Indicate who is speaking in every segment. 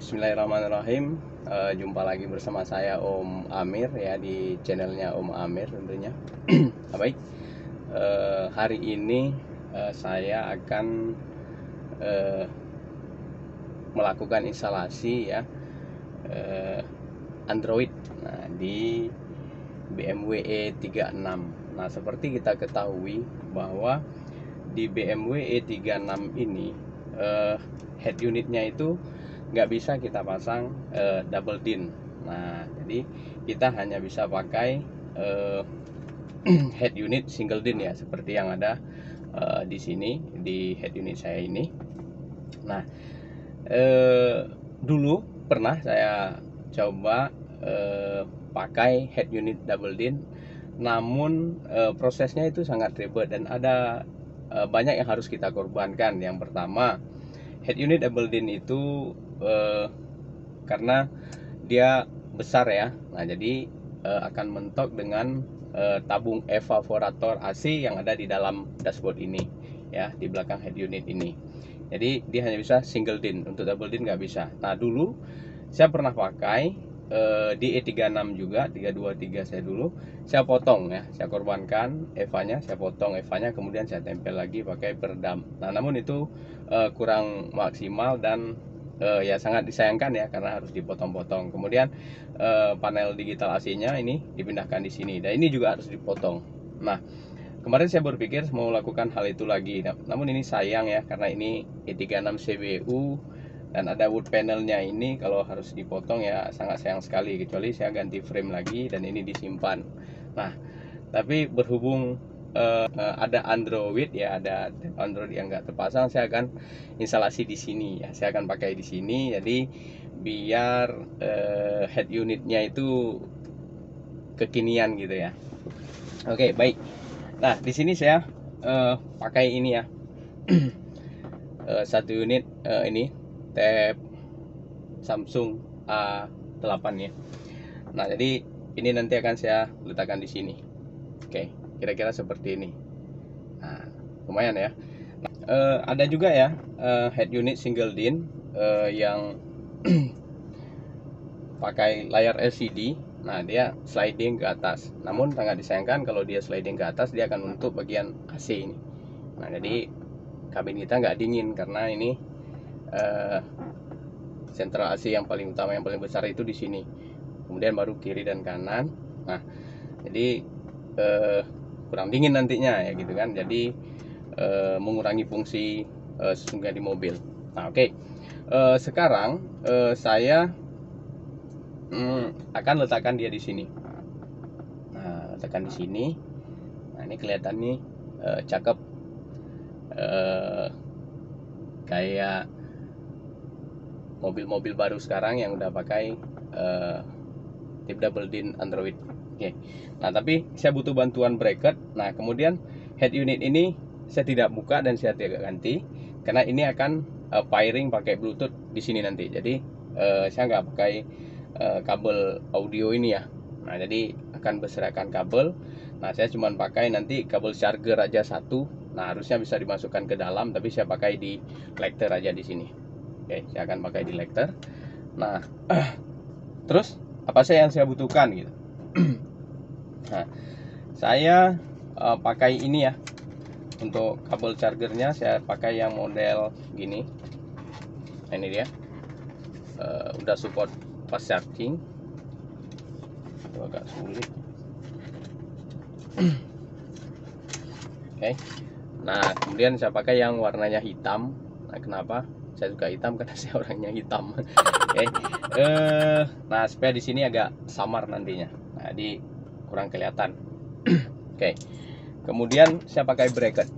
Speaker 1: Bismillahirrahmanirrahim. Jumpa lagi bersama saya Om Amir ya di channelnya Om Amir tentunya. Baik, hari ini saya akan eh, melakukan instalasi ya Android di BMW E36. Nah, seperti kita ketahui bahwa di BMW E36 ini head unitnya itu nggak bisa kita pasang double din. Nah, jadi kita hanya bisa pakai head unit single din ya, seperti yang ada di sini di head unit saya ini. Nah, dulu pernah saya coba pakai head unit double din, namun prosesnya itu sangat ribet dan ada banyak yang harus kita korbankan. Yang pertama, head unit double din itu karena dia besar ya, nah jadi akan mentok dengan tabung evaporator AC yang ada di dalam dashboard ini ya, di belakang head unit ini. Jadi dia hanya bisa single din, untuk double din nggak bisa. Nah, dulu saya pernah pakai di E36 juga, 323 saya dulu, saya potong ya, saya korbankan EVA-nya, saya potong EVA-nya, kemudian saya tempel lagi pakai peredam. Nah, namun itu kurang maksimal dan ya sangat disayangkan ya, karena harus dipotong-potong. Kemudian panel digital AC-nya ini dipindahkan di sini, dan ini juga harus dipotong. Nah, kemarin saya berpikir mau lakukan hal itu lagi, namun ini sayang ya, karena ini E36 CBU dan ada wood panelnya ini, kalau harus dipotong ya sangat sayang sekali, kecuali saya ganti frame lagi dan ini disimpan. Nah, tapi berhubung ada Android ya, ada Android yang nggak terpasang, saya akan instalasi di sini ya, saya akan pakai di sini. Jadi biar head unitnya itu kekinian gitu ya. Oke, baik. Nah, di sini saya pakai ini ya, satu unit ini tab Samsung A8 ya. Nah, jadi ini nanti akan saya letakkan di sini. Oke, kira-kira seperti ini. Nah, lumayan ya. Nah, ada juga ya head unit single din yang pakai layar LCD. Nah, dia sliding ke atas. Namun sangat disayangkan kalau dia sliding ke atas, dia akan menutup bagian AC ini. Nah, jadi kabin kita nggak dingin, karena ini sentral AC yang paling utama, yang paling besar itu di sini. Kemudian baru kiri dan kanan. Nah, jadi kurang dingin nantinya ya gitu kan. Jadi mengurangi fungsi sesungguhnya di mobil. Nah, oke. Sekarang saya akan letakkan dia di sini. Nah, letakkan di sini. Nah, ini kelihatan nih cakep, kayak mobil-mobil baru sekarang yang udah pakai tip double din Android. Oke. Nah, tapi saya butuh bantuan bracket. Nah, kemudian head unit ini saya tidak buka dan saya tidak ganti, karena ini akan pairing pakai Bluetooth di sini nanti. Jadi saya nggak pakai kabel audio ini ya. Nah, jadi akan berserakan kabel. Nah, saya cuma pakai nanti kabel charger aja satu. Nah, harusnya bisa dimasukkan ke dalam, tapi saya pakai di collector aja di sini. Oke, saya akan pakai di collector. Nah, terus apa sih yang saya butuhkan gitu? Nah, saya pakai ini ya, untuk kabel chargernya saya pakai yang model gini. Nah, ini dia, udah support fast charging. Itu agak sulit. Oke. Nah, kemudian saya pakai yang warnanya hitam. Nah, kenapa saya suka hitam? Karena saya orangnya hitam. Oke. Nah, supaya di sini agak samar nantinya. Nah, jadi kurang kelihatan. Oke. Kemudian saya pakai bracket.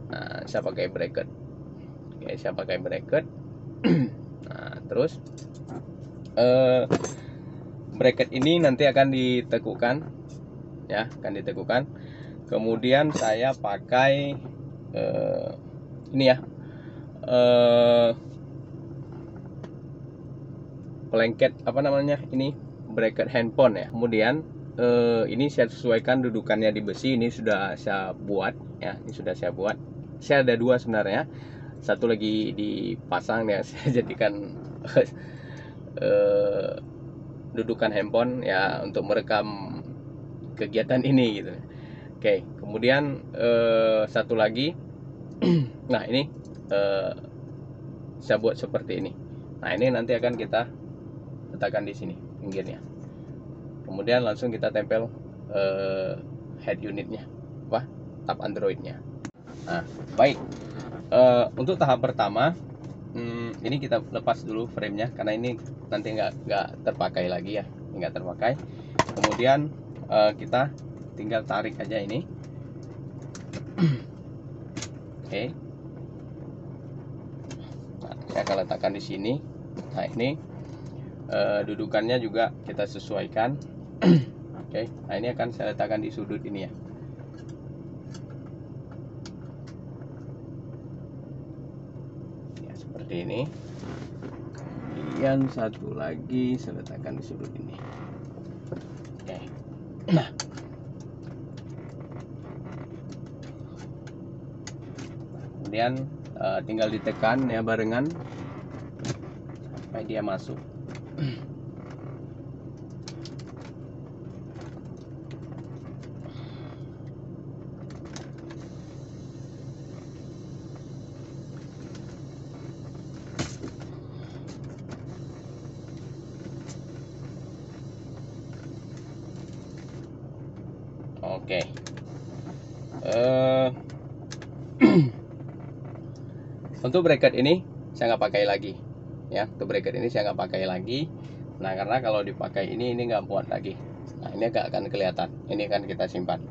Speaker 1: Nah, saya pakai bracket. Oke, saya pakai bracket. Nah, terus bracket ini nanti akan ditekukan ya, akan ditekukan. Kemudian saya pakai ini ya, blanket apa namanya ini, bracket handphone ya. Kemudian ini saya sesuaikan dudukannya di besi. Ini sudah saya buat ya, ini sudah saya buat. Saya ada dua sebenarnya, satu lagi dipasang ya, saya jadikan eh, dudukan handphone ya untuk merekam kegiatan ini gitu. Oke, kemudian satu lagi, nah ini saya buat seperti ini. Nah ini nanti akan kita letakkan di sini pinggirnya. Kemudian langsung kita tempel head unitnya, tab Androidnya. Nah baik, untuk tahap pertama ini kita lepas dulu framenya karena ini nanti nggak terpakai lagi ya, nggak terpakai. Kemudian kita tinggal tarik aja ini. Oke. Nah, saya akan letakkan di sini. Nah ini dudukannya juga kita sesuaikan. Oke. Nah ini akan saya letakkan di sudut ini ya. Ya seperti ini. Kemudian satu lagi saya letakkan di sudut ini. Oke. Nah. Kemudian tinggal ditekan ya barengan sampai dia masuk. Oke. Untuk bracket ini saya nggak pakai lagi ya. Untuk bracket ini saya nggak pakai lagi. Nah karena kalau dipakai ini nggak muat lagi. Nah ini agak akan kelihatan. Ini kan kita simpan.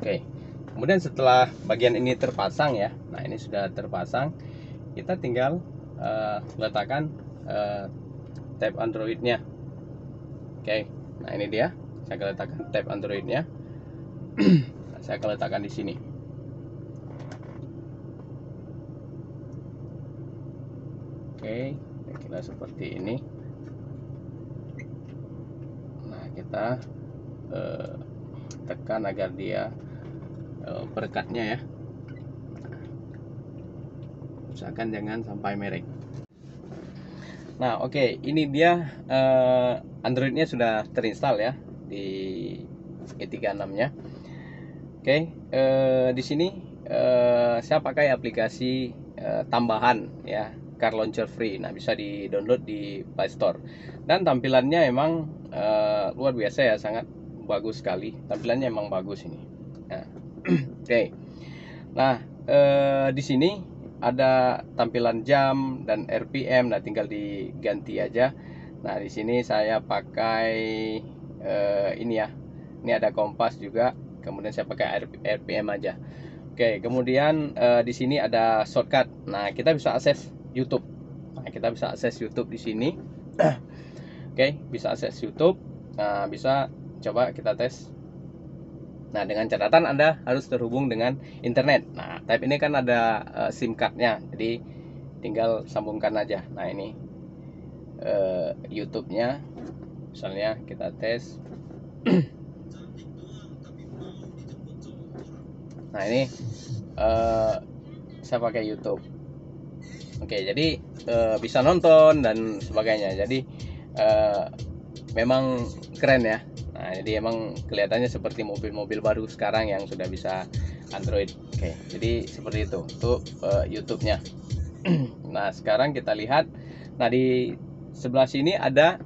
Speaker 1: Oke. Kemudian setelah bagian ini terpasang ya. Nah ini sudah terpasang. Kita tinggal letakkan tab Androidnya. Oke. Nah ini dia. Saya akan letakkan tab Androidnya. Saya akan letakkan di sini. Oke, kira seperti ini. Nah, kita tekan agar dia perekatnya ya. Usahakan jangan sampai mereng. Nah, oke, ini dia Androidnya sudah terinstall ya di E36-nya. Oke, di sini saya pakai aplikasi tambahan ya, Car Launcher Free. Nah bisa di download di Play Store dan tampilannya emang luar biasa ya, sangat bagus sekali. Tampilannya emang bagus ini. Nah, oke. Nah di sini ada tampilan jam dan RPM. Nah tinggal diganti aja. Nah di sini saya pakai ini ya. Ini ada kompas juga. Kemudian saya pakai RPM aja. Oke, kemudian di sini ada shortcut. Nah, kita bisa akses YouTube. Nah, kita bisa akses YouTube di sini. Oke, bisa akses YouTube. Nah, bisa coba kita tes. Nah, dengan catatan Anda harus terhubung dengan internet. Nah, tab ini kan ada SIM cardnya, jadi tinggal sambungkan aja. Nah, ini YouTube-nya. Misalnya kita tes. Nah ini saya pakai YouTube. Oke, jadi bisa nonton dan sebagainya. Jadi memang keren ya. Nah jadi emang kelihatannya seperti mobil-mobil baru sekarang yang sudah bisa Android. Oke, jadi seperti itu untuk YouTube-nya. Nah sekarang kita lihat. Nah di sebelah sini ada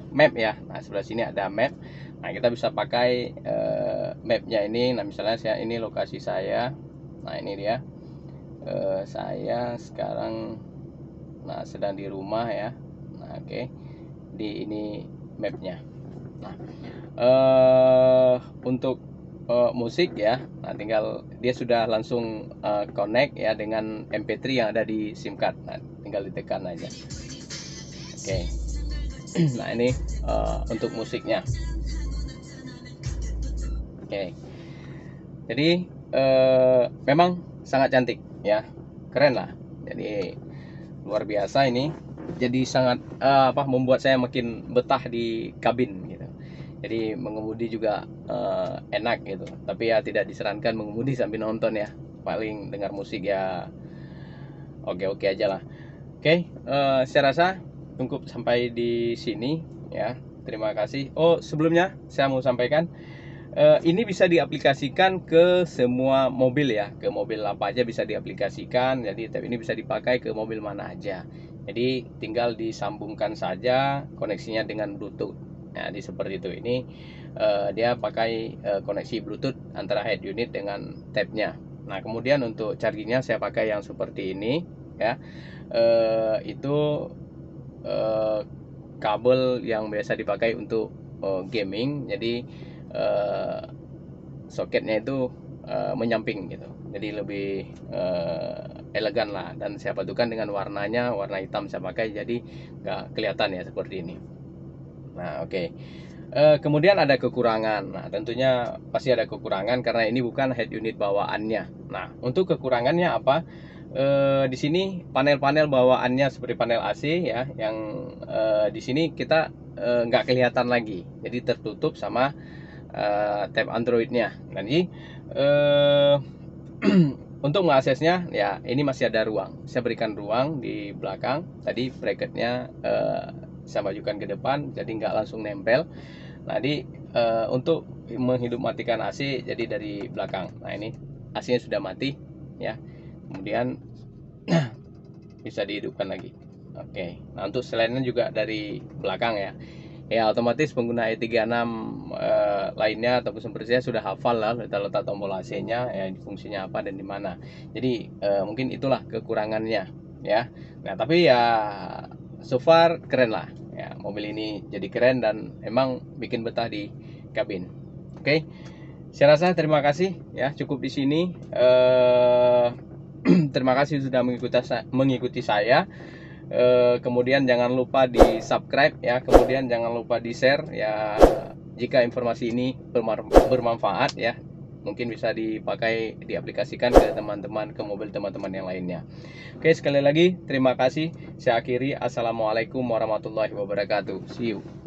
Speaker 1: map ya. Nah sebelah sini ada map. Nah kita bisa pakai mapnya ini. Nah misalnya ini lokasi saya. Nah ini dia. Saya sekarang sedang di rumah ya. Nah oke. Di ini mapnya. Nah untuk musik ya. Nah tinggal dia sudah langsung connect ya dengan MP3 yang ada di SIM card. Nah tinggal ditekan aja. Oke. Nah ini untuk musiknya. Oke, jadi memang sangat cantik ya, keren lah. Jadi luar biasa ini. Jadi sangat membuat saya makin betah di kabin gitu. Jadi mengemudi juga enak gitu. Tapi ya tidak disarankan mengemudi sambil nonton ya. Paling dengar musik ya oke-oke aja lah. Oke, saya rasa cukup sampai di sini ya. Terima kasih. Oh, sebelumnya saya mau sampaikan, ini bisa diaplikasikan ke semua mobil ya, ke mobil apa aja bisa diaplikasikan. Jadi tab ini bisa dipakai ke mobil mana aja. Jadi tinggal disambungkan saja koneksinya dengan Bluetooth. Nah, di seperti itu. Ini dia pakai koneksi Bluetooth antara head unit dengan tabnya. Nah, kemudian untuk chargingnya saya pakai yang seperti ini ya. Itu kabel yang biasa dipakai untuk gaming. Jadi soketnya itu menyamping gitu, jadi lebih elegan lah, dan saya padukan dengan warnanya, warna hitam saya pakai, jadi nggak kelihatan ya seperti ini. Nah, oke. Kemudian ada kekurangan. Nah, tentunya pasti ada kekurangan karena ini bukan head unit bawaannya. Nah, untuk kekurangannya apa? Di sini panel-panel bawaannya seperti panel AC ya, yang di sini kita nggak kelihatan lagi, jadi tertutup sama tab Androidnya. Jadi untuk mengaksesnya ya, ini masih ada ruang. Saya berikan ruang di belakang. Tadi bracketnya saya majukan ke depan, jadi nggak langsung nempel. Nah, untuk menghidup matikan AC, jadi dari belakang. Nah, ini AC-nya sudah mati ya. Kemudian bisa dihidupkan lagi. Oke. Nah, untuk selainnya juga dari belakang ya. Ya, otomatis pengguna E36 lainnya ataupun seperti saya sudah hafal lah letak tombol AC-nya ya, fungsinya apa dan di mana. Jadi mungkin itulah kekurangannya ya. Nah, tapi ya so far keren lah ya, mobil ini jadi keren dan emang bikin betah di kabin. Oke. Saya rasa terima kasih ya, cukup di sini. Terima kasih sudah mengikuti saya. Kemudian jangan lupa di subscribe ya, kemudian jangan lupa di share ya, jika informasi ini bermanfaat ya, mungkin bisa dipakai, diaplikasikan ke teman-teman, ke mobil teman-teman yang lainnya. Oke, sekali lagi terima kasih. Saya akhiri. Assalamualaikum warahmatullahi wabarakatuh. See you.